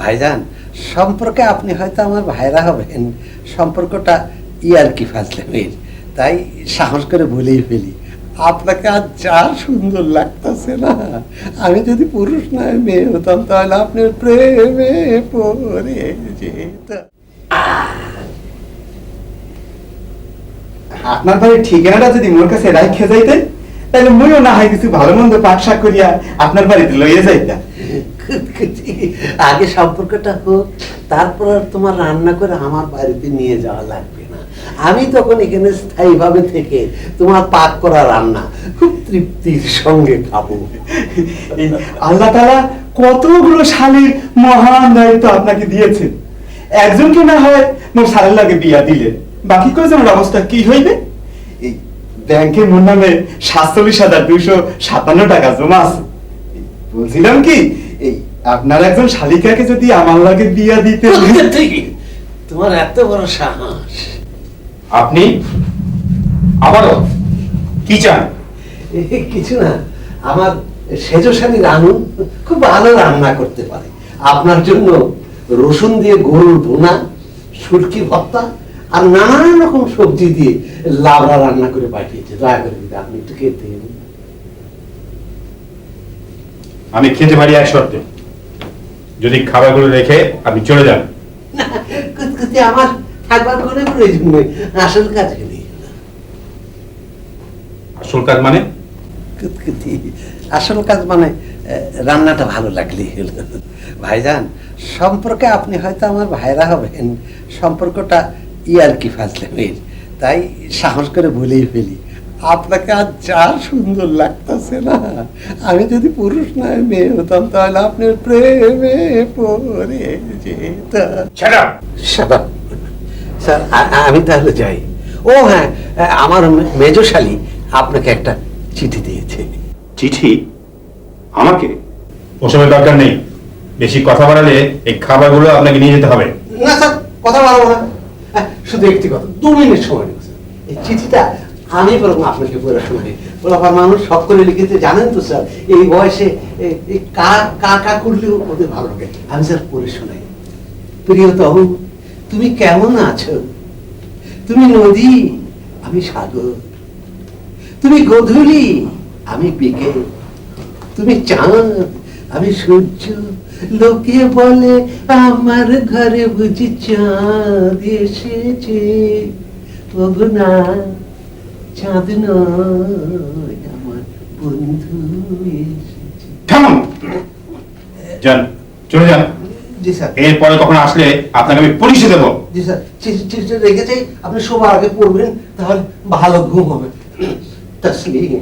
ভাইজান, সম্পর্কে আপনি হয়তো আমার ভাইরা হবেন, সম্পর্কটা ইয়ার্কি ফাজলামের, তাই সাহস করে বলেই ফেলি, আপনাকে আজ যা সুন্দর লাগতেছে না, আমি যদি পুরুষ নয় মেয়ে হতাম তাহলে আপনার প্রেমে পড়ে যেত। আপনার বাড়ির ঠিকানাটা যদি মোর কাছে রাখে যাইতেন তাহলে মইও না হয় কিছু ভালো মন্দ পাকশাক করিয়া আপনার বাড়িতে লইয়া যাইতাম। আগে সম্পর্কটা হোক, তারপর আর তোমার রান্না করে আমার বাড়িতে নিয়ে যাওয়া লাগবে না। আমি তখন এখানে স্থায়ীভাবে থেকে তোমার পাক করা রান্না খুব তৃপ্তির সঙ্গে খাবো। আল্লাহ তাআলা কতগুলো শালীর মহান দায়িত্ব আপনাকে দিয়েছেন, একজনকে না হয় মোর শালের লাগে বিয়া দিলেন, বাকি কয়জনের অবস্থা কি হইবে? এই ব্যাংকে মোর নামে 47,257 টাকা জমা আছে। বলছিলাম কি, এই আপনার একজন শালিকাকে যদি আমার লাগে বিয়া দিতে। তোমার এত বড় সাহস! আপনি আবারও কি চান? কিছু না, আমার সেজস্বামী রানু খুব ভালো রান্না করতে পারে। আপনার জন্য রসুন দিয়ে গরুর ভুনা, শুটকি ভর্তা আর নানান রকম সবজি দিয়ে লাবড়া রান্না করে পাঠিয়েছে। দয়া করে আপনি একটু খেতে। আমি খেতে পারি এক শর্তে, যদি খাবারগুলো রেখে আপনি চলে যান। আমার থাকবার করে প্রয়োজন নেই, আসল কাজ নেই। আসল কাজ মানে? আসল কাজ মানে রান্নাটা ভালো লাগলেই হলো। ভাইজান, সম্পর্কে আপনি হয়তো আমার ভাইরা হবেন, সম্পর্কটা ইয়ার্কি ফাজলামের, তাই সাহস করে বলেই ফেলি, আপনাকে আজ যা সুন্দর লাগতেছে না, আমি যদি পুরুষ নয় মেয়ে হতাম তাহলে আপনার প্রেমে পড়ে যেত। স্যার, আমি তাহলে যাই। ও হ্যাঁ, আমার মেজশালী আপনাকে একটা চিঠি দিয়েছে। চিঠি? আমাকে? ওসবের দরকার নেই, বেশি কথা বাড়ালে এই খাবারগুলো আপনাকে নিয়ে যেতে হবে। না স্যার, কথা বাড়াবো না, শুধু একটি কথা, 2 মিনিট সময় নেব স্যার। এই চিঠিটা আমি বরং আপনাকে পড়ে শোনাই। বলার মানুষ সব করে লিখেছে, জানেন তো স্যার, এই বয়সে কা কা কা করলেও ওদের ভালো লাগে। আমি স্যার পড়ে শোনাই। প্রিয়তম, তুমি কেমন আছো? তুমি নদী, আমি সাগর। তুমি গোধূলি, আমি বিকেল। তুমি চাঁদ, আমি সূর্য। লোকে বলে আমার ঘরে বুঝি চাঁদ এসেছে। তবু না, চাঁদ নয়, আমার বন্ধু এসেছে। থামুন, যান, চলে যান। জি স্যার। এরপরে কখন আসলে আপনাকে আমি পুলিশে দেবো। জি স্যার, চিঠিটা রেখে যাই, আপনি সবার আগে পড়বেন, তাহলে ভালো ঘুম হবে। তসলিম।